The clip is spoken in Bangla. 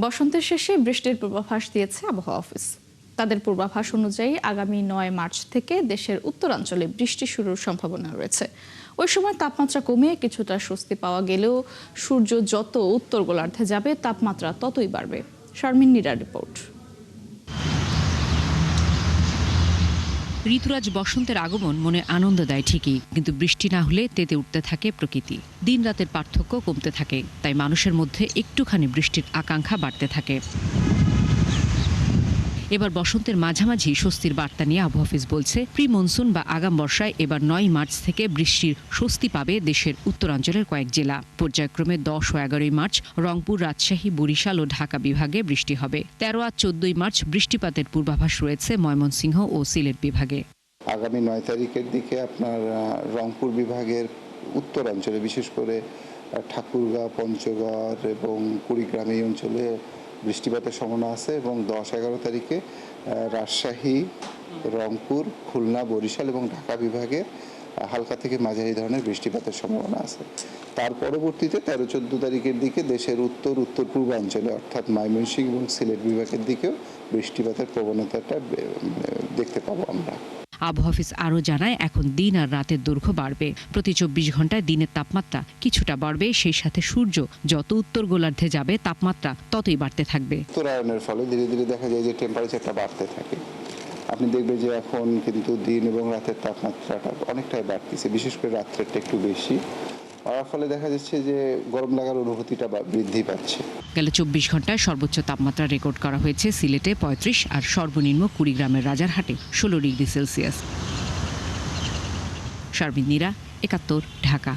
বসন্তের শেষে বৃষ্টির পূর্বাভাস দিয়েছে আবহাওয়া অফিস। তাদের পূর্বাভাস অনুযায়ী আগামী ৯ মার্চ থেকে দেশের উত্তরাঞ্চলে বৃষ্টি শুরুর সম্ভাবনা রয়েছে। ওই সময় তাপমাত্রা কমে কিছুটা স্বস্তি পাওয়া গেলেও সূর্য যত উত্তর গোলার্ধে যাবে তাপমাত্রা ততই বাড়বে। শারমিন নীরার রিপোর্ট। ঋতুরাজ বসন্তের আগমন মনে আনন্দ দেয় ঠিকই, কিন্তু বৃষ্টি না হলে তেতে উঠতে থাকে প্রকৃতি। দিন রাতের পার্থক্য কমতে থাকে, তাই মানুষের মধ্যে একটুখানি বৃষ্টির আকাঙ্ক্ষা বাড়তে থাকে। এবার বসন্তের মাঝামাঝি স্বস্তির বার্তা নিয়ে আবহাওয়া অফিস বলছে, প্রি মনসুন বা আগাম বর্ষায় এবার ৯ মার্চ থেকে বৃষ্টির স্বস্তি পাবে দেশের উত্তরাঞ্চলের কয়েক জেলা। পর্যায়ক্রমে ১০ ও ১১ মার্চ রংপুর, রাজশাহী, বরিশাল ও ঢাকা বিভাগে বৃষ্টি হবে। ১৩ আর ১৪ মার্চ বৃষ্টিপাতের পূর্বাভাস রয়েছে ময়মনসিংহ ও সিলেট বিভাগে। আগামী ৯ তারিখের দিকে আপনার রংপুর বিভাগের উত্তরাঞ্চলে, বিশেষ করে ঠাকুরগাঁও, পঞ্চগড় এবং কুড়িগ্রাম এই অঞ্চলে বৃষ্টিপাতের সম্ভাবনা আছে এবং ১০-১১ তারিখে রাজশাহী, রংপুর, খুলনা, বরিশাল এবং ঢাকা বিভাগে হালকা থেকে মাঝারি ধরনের বৃষ্টিপাতের সম্ভাবনা আছে। তার পরবর্তীতে ১৩-১৪ তারিখের দিকে দেশের উত্তর পূর্বাঞ্চলে অর্থাৎ ময়মনসিংহ এবং সিলেট বিভাগের দিকেও বৃষ্টিপাতের প্রবণতাটা দেখতে পাবো আমরা। আবহাওয়া অফিস আরও জানায়, এখন দিন আর রাতের দৈর্ঘ্য বাড়বে। প্রতি ২৪ ঘন্টায় দিনের তাপমাত্রা কিছুটা বাড়বে, সেই সাথে সূর্য যত উত্তর গোলার্ধে যাবে তাপমাত্রা ততই বাড়তে থাকবে। উত্তরায়ণের ফলে ধীরে ধীরে দেখা যায় যে টেম্পারেচারটা বাড়তে থাকে। আপনি দেখবেন যে এখন কিন্তু দিন এবং রাতের তাপমাত্রাটা অনেকটাই বাড়তেছে, বিশেষ করে রাত্রেরটা একটু বেশি হওয়ার ফলে দেখা যাচ্ছে যে গরম লাগার অনুভূতিটা বৃদ্ধি পাচ্ছে। গেল ২৪ ঘন্টায় সর্বোচ্চ তাপমাত্রা রেকর্ড করা হয়েছে সিলেটে ৩৫ আর সর্বনিম্ন কুড়িগ্রামের রাজারহাটে ১৬ ডিগ্রি সেলসিয়াস। শারমিন নীরা, ৭১, ঢাকা।